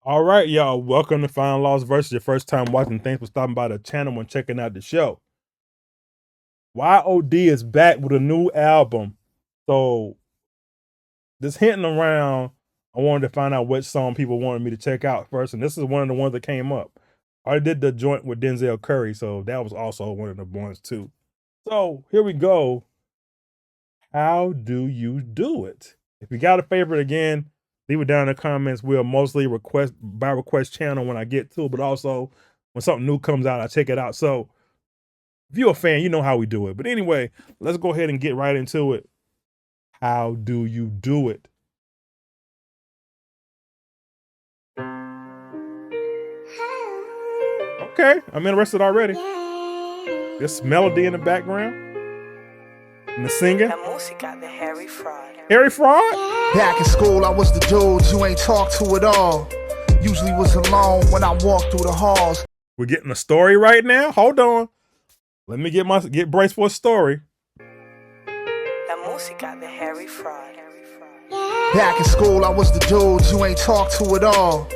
All right, y'all. Welcome to Final Lost versus your first time watching. Thanks for stopping by the channel and checking out the show. YOD is back with a new album. So just hinting around, I wanted to find out which song people wanted me to check out first. And this is one of the ones that came up. I did the joint with Denzel Curry, so that was also one of the ones too. So here we go. How do you do it? If you got a favorite again, leave it down in the comments. We'll mostly request channel when I get to it, but also when something new comes out, I check it out. So if you're a fan, you know how we do it. But anyway, let's go ahead and get right into it. How do you do it? Okay, I'm interested already. This melody in the background and the singing. Harry Fraud? Back in school, I was the dude you ain't talk to at all. Usually was alone when I walked through the halls. We're getting a story right now. Hold on. Let me get braced for a story. Back in school, I was the dude you ain't talk to at all.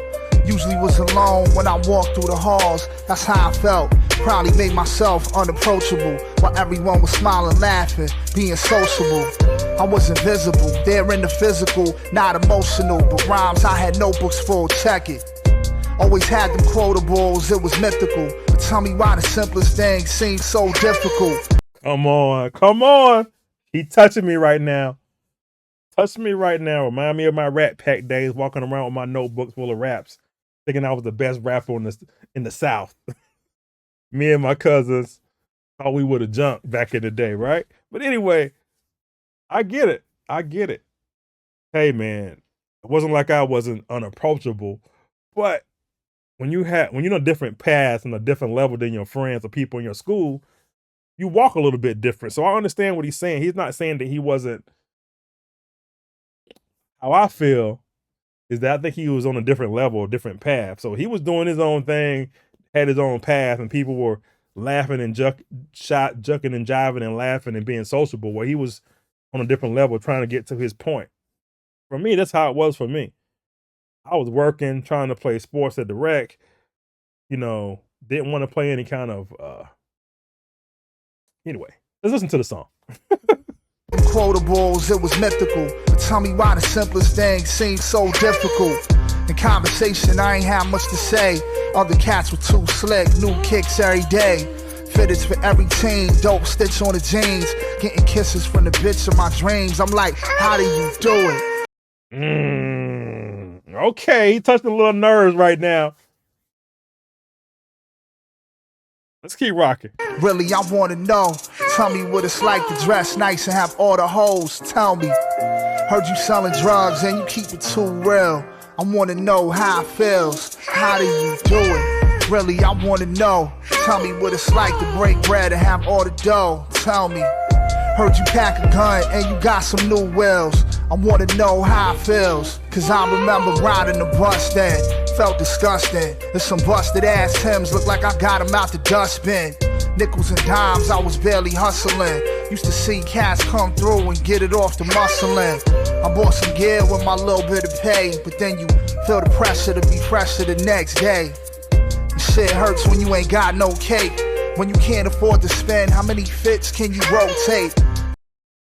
Usually was alone when I walked through the halls. That's how I felt. Probably made myself unapproachable while everyone was smiling, laughing, being sociable. I was invisible, there in the physical, not emotional, but rhymes I had notebooks full, check it. Always had them quotables, it was mythical. But tell me why the simplest things seem so difficult. Come on. He touching me right now. Touch me right now. Remind me of my Rat Pack days, walking around with my notebooks full of raps, thinking I was the best rapper in the South. Me and my cousins thought we would have jumped back in the day, right? But anyway, I get it. Hey man, it wasn't like I wasn't unapproachable, but when you're on a different path and a different level than your friends or people in your school, you walk a little bit different. So I understand what he's saying. He's not saying that he wasn't. How I feel is that I think he was on a different level, a different path. So he was doing his own thing, had his own path, and people were laughing and jucking and jiving and laughing and being sociable, where he was on a different level trying to get to his point. For me, that's how it was for me. I was working, trying to play sports at the rec, didn't want to play any kind of, anyway, let's listen to the song. Quotables, it was mythical. But tell me why the simplest things seem so difficult. In conversation, I ain't have much to say. Other cats were too slick, new kicks every day. Fitteds for every team, dope stitch on the jeans. Getting kisses from the bitch of my dreams. I'm like, how do you do it? Okay, he touched a little nerves right now. Let's keep rocking. Really, I want to know. Tell me what it's like to dress nice and have all the hoes. Tell me. Heard you selling drugs and you keep it too real. I want to know how it feels. How do you do it? Really, I want to know. Tell me what it's like to break bread and have all the dough. Tell me. Heard you pack a gun and you got some new wheels. I want to know how it feels. Cause I remember riding the bus then. Felt disgusting. There's some busted ass Timbs, look like I got them out the dustbin. Nickels and dimes, I was barely hustling. Used to see cats come through and get it off the muscling. I bought some gear with my little bit of pay, but then you feel the pressure to be fresher the next day. And shit hurts when you ain't got no cake. When you can't afford to spend, how many fits can you rotate?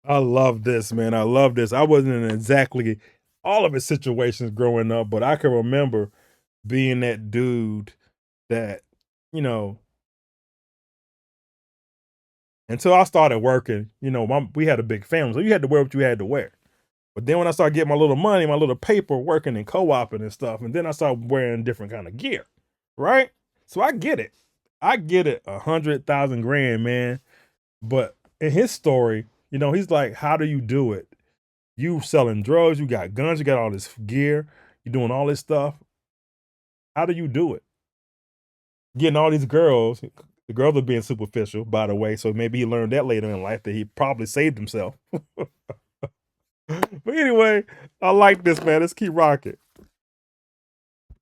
I love this, man. I love this. I wasn't in exactly all of his situations growing up, but I can remember being that dude that, until I started working, we had a big family, so you had to wear what you had to wear. But then when I started getting my little money, my little paper, working and co-oping and stuff, and then I started wearing different kind of gear, right? So I get it. 100,000 grand, man. But in his story, he's like, how do you do it? You selling drugs, you got guns, you got all this gear, you're doing all this stuff. How do you do it? Getting all these girls, the girls are being superficial, by the way, so maybe he learned that later in life that he probably saved himself. But anyway, I like this, man. Let's keep rocking.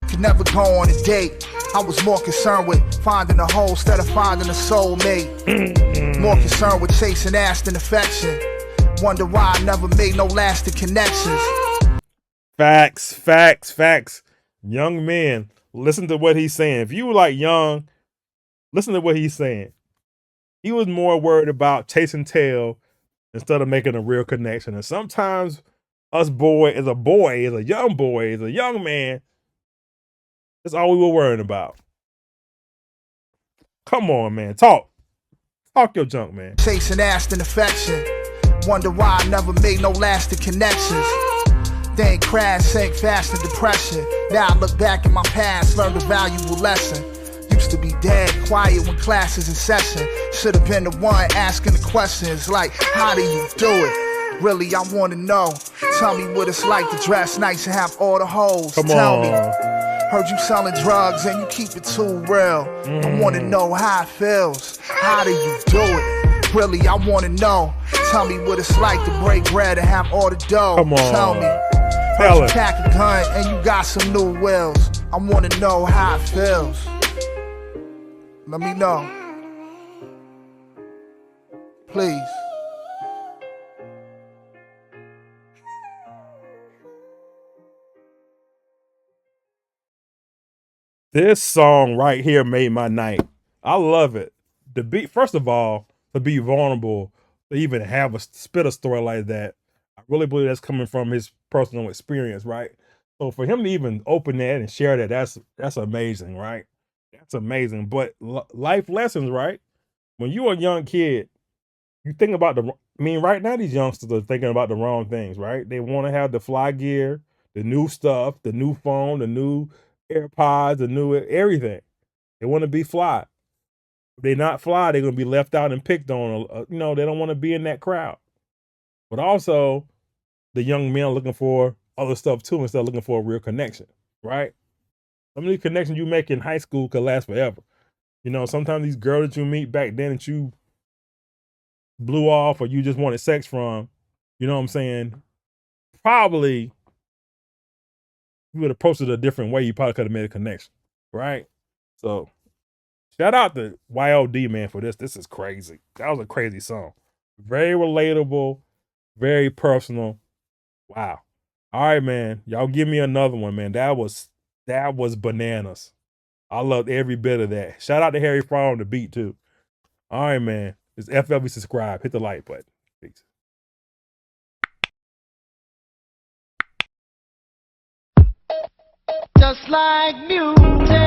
Could never go on a date. I was more concerned with finding a hole instead of finding a soulmate. More concerned with chasing ass than affection. Wonder why I never made no lasting connections. Facts. Young men, listen to what he's saying. If you were like young, listen to what he's saying. He was more worried about chasing tail instead of making a real connection. And sometimes us as a young man, that's all we were worrying about. Come on, man. Talk your junk, man. Chasing ass and affection. Wonder why I never made no lasting connections. Then crash, sank fast in depression. Now I look back at my past, learned a valuable lesson. Used to be dead quiet when class is in session. Should have been the one asking the questions like, how do you do it? Really, I want to know. Tell me what it's like to dress nice and have all the hoes. Tell me. Heard you selling drugs and you keep it too real. I want to know how it feels. How do you do it? Really, I want to know. Tell me what it's like to break bread and have all the dough. Tell me. Heard you pack a gun and you got some new wheels. I want to know how it feels. Let me know. Please. This song right here made my night. I love it. The beat, first of all, to be vulnerable, to even have a spit a story like that, I really believe that's coming from his personal experience, right? So for him to even open that and share that, that's amazing, right? That's amazing. But life lessons, right? When you're a young kid, you think about right now these youngsters are thinking about the wrong things, right? They want to have the fly gear, the new stuff, the new phone, the new AirPods, the new everything. They want to be fly. If they're not fly, they're going to be left out and picked on. They don't want to be in that crowd. But also, the young men are looking for other stuff too instead of looking for a real connection, right? Some of these connections you make in high school could last forever. Sometimes these girls that you meet back then that you blew off or you just wanted sex from, you know what I'm saying? Probably you would have approached it a different way. You probably could have made a connection, right? So shout out to YOD, man, for this. This is crazy. That was a crazy song. Very relatable, very personal. Wow. All right, man. Y'all give me another one, man. That was bananas. I loved every bit of that. Shout out to Harry Fraud on the beat, too. All right, man. It's FLB subscribe. Hit the like button. Peace. Just like music.